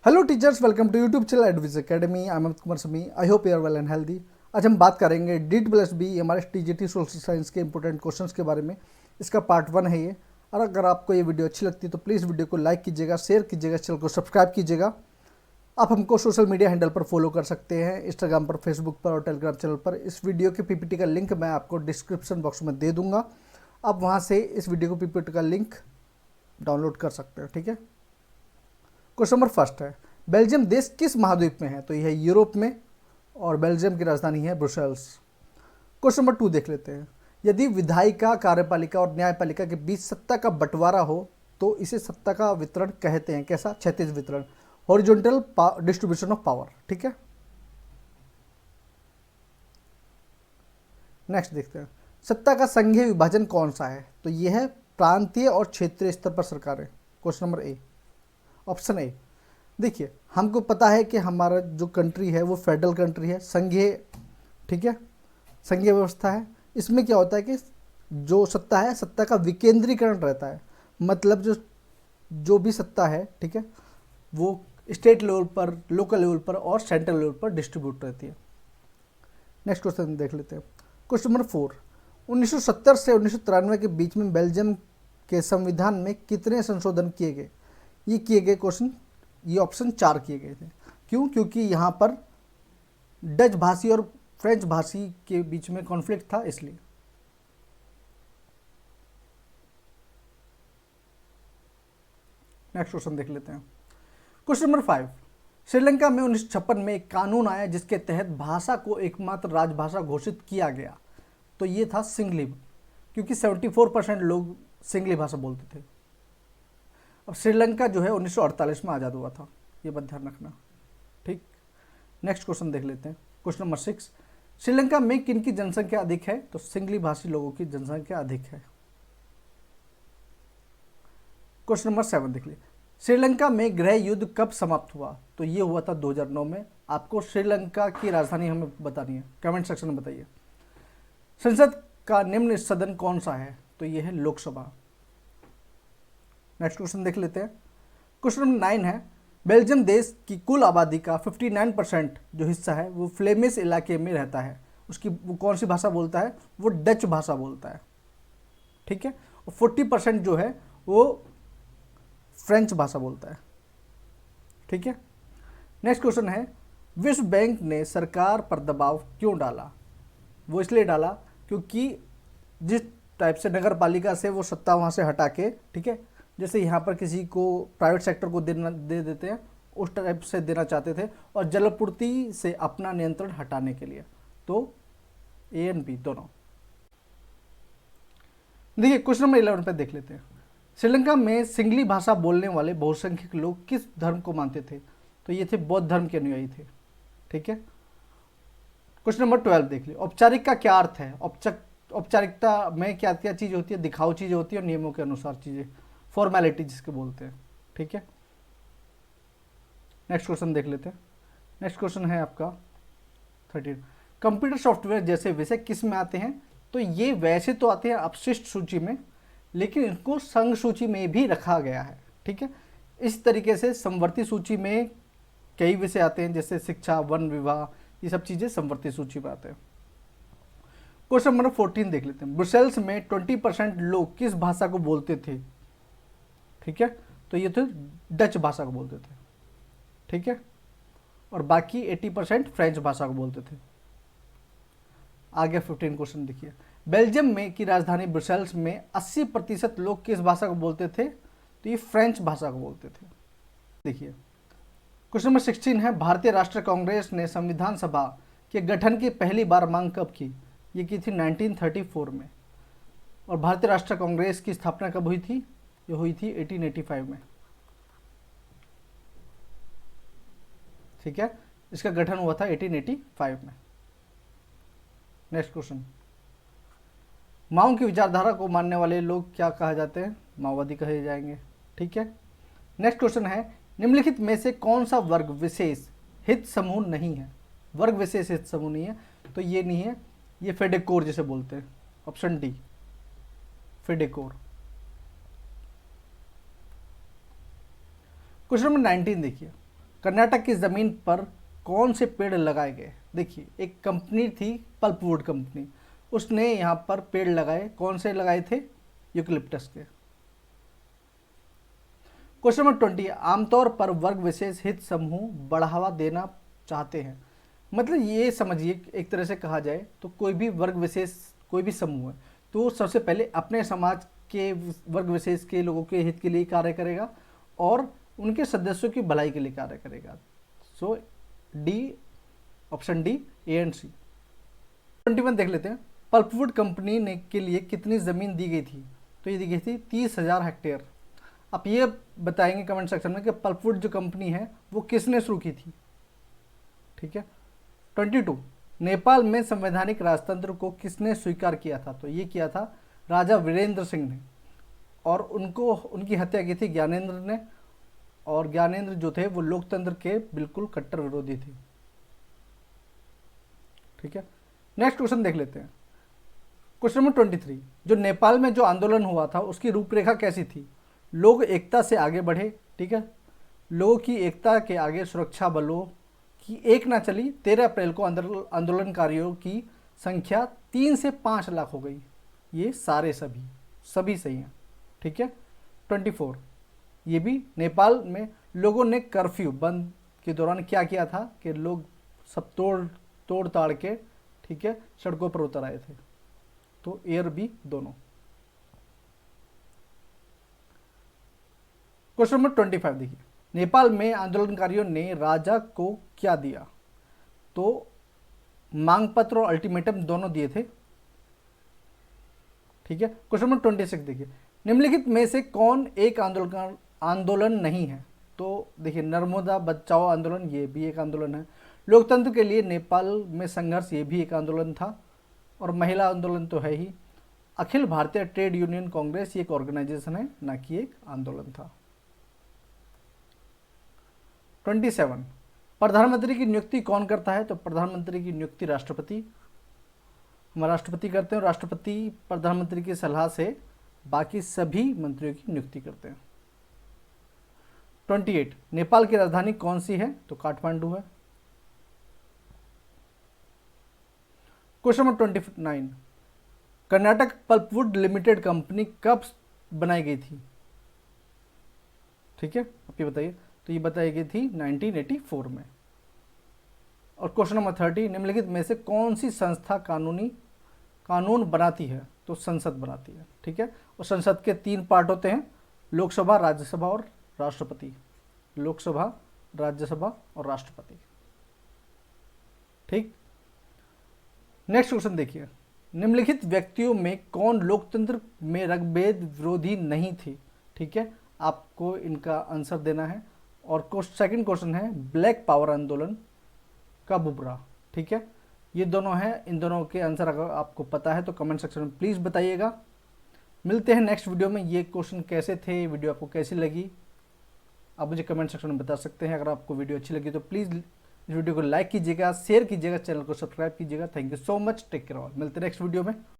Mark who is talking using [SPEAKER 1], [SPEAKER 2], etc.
[SPEAKER 1] Hello teachers, welcome to YouTube channel Edwiz academy. I am Amit Kumar Sami. I hope you are well and healthy. आज हम बात करेंगे DEET+B हमारे TGT social science के important questions के बारे में। इसका पार्ट 1 है ये। और अगर आपको ये वीडियो अच्छी लगती है तो प्लीज़ वीडियो को लाइक कीजिएगा, शेयर कीजिएगा, चैनल को सब्सक्राइब कीजिएगा। आप हमको सोशल मीडिया हैंडल पर फॉलो कर सकते हैं, इंस्टाग्राम पर, फेसबुक पर और टेलीग्राम चैनल पर। इस वीडियो के पीपीटी का लिंक मैं आपको डिस्क्रिप्शन बॉक्स में दे दूंगा। आप वहाँ से इस वीडियो को पीपीटी का लिंक डाउनलोड कर सकते हैं। ठीक है। क्वेश्चन नंबर फर्स्ट है, बेल्जियम देश किस महाद्वीप में है? तो यह है यूरोप में और बेल्जियम की राजधानी है ब्रुसेल्स। क्वेश्चन नंबर 2 देख लेते हैं। यदि विधायिका, कार्यपालिका और न्यायपालिका के बीच सत्ता का बंटवारा हो तो इसे सत्ता का वितरण कहते हैं। कैसा? क्षैतिज वितरण, हॉरिजॉन्टल डिस्ट्रीब्यूशन ऑफ पावर। ठीक है। नेक्स्ट देखते हैं, सत्ता का संघीय विभाजन कौन सा है? तो यह है प्रांतीय और क्षेत्रीय स्तर पर सरकारें। Question number A, option A. देखिए, हमको पता है कि हमारा जो कंट्री है वो फेडरल कंट्री है, संघीय। ठीक है, संघीय व्यवस्था है। इसमें क्या होता है कि जो सत्ता है, सत्ता का विकेंद्रीकरण रहता है। मतलब जो जो भी सत्ता है, ठीक है, वो स्टेट लेवल पर, लोकल लेवल पर और सेंट्रल लेवल पर डिस्ट्रीब्यूट रहती है। नेक्स्ट क्वेश्चन देख लेते हैं। क्वेश्चन नंबर 4, 1970 से 1993 के बीच में बेल्जियम के संविधान में कितने संशोधन किए गए? ये किए गए क्वेश्चन, ये ऑप्शन 4 किए गए थे। क्यों? क्योंकि यहाँ पर डच भाषी और फ्रेंच भाषी के बीच में कॉन्फ्लिक्ट था, इसलिए। नेक्स्ट क्वेश्चन देख लेते हैं। क्वेश्चन नंबर 5, श्रीलंका में 1956 में एक कानून आया जिसके तहत भाषा को एकमात्र राजभाषा घोषित किया गया। तो ये था सिंगली, क्योंकि 74% लोग सिंगली भाषा बोलते थे। अब श्रीलंका जो है 1948 में आज़ाद हुआ था, ये बात ध्यान रखना। ठीक। नेक्स्ट क्वेश्चन देख लेते हैं। क्वेश्चन नंबर 6, श्रीलंका में किन की जनसंख्या अधिक है? तो सिंगली भाषी लोगों की जनसंख्या अधिक है। क्वेश्चन नंबर 7 देख लीजिए, श्रीलंका में गृह युद्ध कब समाप्त हुआ? तो ये हुआ था 2009 में। आपको श्रीलंका की राजधानी हमें बतानी है, कमेंट सेक्शन में बताइए। संसद का निम्न सदन कौन सा है? तो ये है लोकसभा। नेक्स्ट क्वेश्चन देख लेते हैं। क्वेश्चन नंबर 9 है, बेल्जियम देश की कुल आबादी का 59% जो हिस्सा है वो फ्लेमिश इलाके में रहता है। उसकी वो कौन सी भाषा बोलता है? वो डच भाषा बोलता है। ठीक है। और 40% जो है वो फ्रेंच भाषा बोलता है। ठीक है। नेक्स्ट क्वेश्चन है, विश्व बैंक ने सरकार पर दबाव क्यों डाला? वो इसलिए डाला क्योंकि जिस टाइप से नगर पालिका से वो सत्ता वहाँ से हटा के, ठीक है, जैसे यहाँ पर किसी को प्राइवेट सेक्टर को दे देते हैं, उस टाइप से देना चाहते थे, और जलपूर्ति से अपना नियंत्रण हटाने के लिए। तो ए एंड बी दोनों। देखिए, क्वेश्चन नंबर 11 पे देख लेते हैं। श्रीलंका में सिंगली भाषा बोलने वाले बहुसंख्यक लोग किस धर्म को मानते थे? तो ये थे बौद्ध धर्म के अनुयायी थे। ठीक है। क्वेश्चन नंबर 12 देख लिया, औपचारिक का क्या अर्थ है? औपचारिकता में क्या क्या चीज़ होती है? दिखाऊ चीज़ होती है और नियमों के अनुसार चीज़ें, फॉर्मेलिटी जिसके बोलते हैं। ठीक है। नेक्स्ट क्वेश्चन देख लेते हैं। नेक्स्ट क्वेश्चन है आपका 13, कंप्यूटर सॉफ्टवेयर जैसे विषय किस में आते हैं? तो ये वैसे तो आते हैं अपशिष्ट सूची में, लेकिन इनको संघ सूची में भी रखा गया है। ठीक है। इस तरीके से समवर्ती सूची में कई विषय आते हैं, जैसे शिक्षा, वन विवाह, ये सब चीज़ें समवर्ती सूची में आते हैं। क्वेश्चन नंबर 14 देख लेते हैं। ब्रुसेल्स में 20% लोग किस भाषा को बोलते थे? ठीक है। तो ये तो डच भाषा को बोलते थे। ठीक है। और बाकी 80% फ्रेंच भाषा को बोलते थे। आगे 15 क्वेश्चन देखिए, बेल्जियम में की राजधानी ब्रुसेल्स में 80% लोग किस भाषा को बोलते थे? तो ये फ्रेंच भाषा को बोलते थे। देखिए, क्वेश्चन नंबर 16 है, भारतीय राष्ट्रीय कांग्रेस ने संविधान सभा के गठन की पहली बार मांग कब की? ये की थी 1934 में। और भारतीय राष्ट्रीय कांग्रेस की स्थापना कब हुई थी? ये हुई थी 1885 में। ठीक है। इसका गठन हुआ था 1885 में। नेक्स्ट क्वेश्चन, माओ की विचारधारा को मानने वाले लोग क्या कहा जाते हैं? माओवादी कहे जाएंगे। ठीक है। नेक्स्ट क्वेश्चन है, निम्नलिखित में से कौन सा वर्ग विशेष हित समूह नहीं है? वर्ग विशेष हित समूह नहीं है, तो ये नहीं है, ये फेडेकोर जिसे बोलते हैं। ऑप्शन डी, फेडेकोर। क्वेश्चन नंबर 19 देखिए, कर्नाटक की ज़मीन पर कौन से पेड़ लगाए गए? देखिए, एक कंपनी थी पल्पवुड कंपनी, उसने यहाँ पर पेड़ लगाए। कौन से लगाए थे? यूकलिप्टस के। क्वेश्चन नंबर 20, आमतौर पर वर्ग विशेष हित समूह बढ़ावा देना चाहते हैं। मतलब ये समझिए, एक तरह से कहा जाए तो कोई भी वर्ग विशेष, कोई भी समूह है तो सबसे पहले अपने समाज के वर्ग विशेष के लोगों के हित के लिए कार्य करेगा और उनके सदस्यों की भलाई के लिए कार्य करेगा। So D, option D, A and C. 21 देख लेते हैं। पल्पवुड कंपनी ने के लिए कितनी ज़मीन दी गई थी? तो ये दी गई थी 30,000 हेक्टेयर। आप ये बताएंगे कमेंट सेक्शन में कि पल्पवुड जो कंपनी है वो किसने शुरू की थी। ठीक है। 22, नेपाल में संवैधानिक राजतंत्र को किसने स्वीकार किया था? तो ये किया था राजा वीरेंद्र सिंह ने, और उनकी हत्या की थी ज्ञानेंद्र ने, और ज्ञानेंद्र जो थे वो लोकतंत्र के बिल्कुल कट्टर विरोधी थे। ठीक है। नेक्स्ट क्वेश्चन देख लेते हैं। क्वेश्चन नंबर 23, जो नेपाल में जो आंदोलन हुआ था उसकी रूपरेखा कैसी थी? लोग एकता से आगे बढ़े। ठीक है। लोगों की एकता के आगे सुरक्षा बलों की एक ना चली। 13 अप्रैल को आंदोलनकारियों की संख्या 3 से 5 लाख हो गई। ये सारे सभी सही हैं। ठीक है। 24, ये भी नेपाल में लोगों ने कर्फ्यू बंद के दौरान क्या किया था कि लोग सब तोड़ ताड़ के, ठीक है, सड़कों पर उतर आए थे। तो एयर बी दोनों। क्वेश्चन नंबर 25 देखिए, नेपाल में आंदोलनकारियों ने राजा को क्या दिया? तो मांग पत्र और अल्टीमेटम दोनों दिए थे। ठीक है। क्वेश्चन नंबर 26 देखिए, निम्नलिखित में से कौन एक आंदोलन नहीं है? तो देखिए, नर्मदा बचाओ आंदोलन, ये भी एक आंदोलन है। लोकतंत्र के लिए नेपाल में संघर्ष, ये भी एक आंदोलन था। और महिला आंदोलन तो है ही। अखिल भारतीय ट्रेड यूनियन कांग्रेस, ये एक ऑर्गेनाइजेशन है, ना कि एक आंदोलन था। 27, प्रधानमंत्री की नियुक्ति कौन करता है? तो प्रधानमंत्री की नियुक्ति राष्ट्रपति, हम राष्ट्रपति करते हैं। राष्ट्रपति प्रधानमंत्री की सलाह से बाकी सभी मंत्रियों की नियुक्ति करते हैं। 28, नेपाल की राजधानी कौन सी है? तो काठमांडू है। Question number 29, Karnataka pulpwood limited company कब बनाई गई थी? ठीक है, आप ये बताइए। तो ये बताई गई थी 1984 में। और क्वेश्चन नंबर 30, निम्नलिखित में से कौन सी संस्था कानून बनाती है? तो संसद बनाती है। ठीक है। और संसद के 3 पार्ट होते हैं, लोकसभा, राज्यसभा और राष्ट्रपति। लोकसभा, राज्यसभा और राष्ट्रपति। ठीक। नेक्स्ट क्वेश्चन देखिए, निम्नलिखित व्यक्तियों में कौन लोकतंत्र में रंगभेद विरोधी नहीं थे? ठीक है, आपको इनका आंसर देना है। और सेकंड क्वेश्चन है, ब्लैक पावर आंदोलन कब उभरा? ठीक है, ये दोनों हैं। इन दोनों के आंसर अगर आपको पता है तो कमेंट सेक्शन में प्लीज़ बताइएगा। मिलते हैं नेक्स्ट वीडियो में। ये क्वेश्चन कैसे थे, वीडियो आपको कैसी लगी, आप मुझे कमेंट सेक्शन में बता सकते हैं। अगर आपको वीडियो अच्छी लगी तो प्लीज़ इस वीडियो को लाइक कीजिएगा, शेयर कीजिएगा, चैनल को सब्सक्राइब कीजिएगा। Thank you so much, take care all. मिलते हैं नेक्स्ट वीडियो में।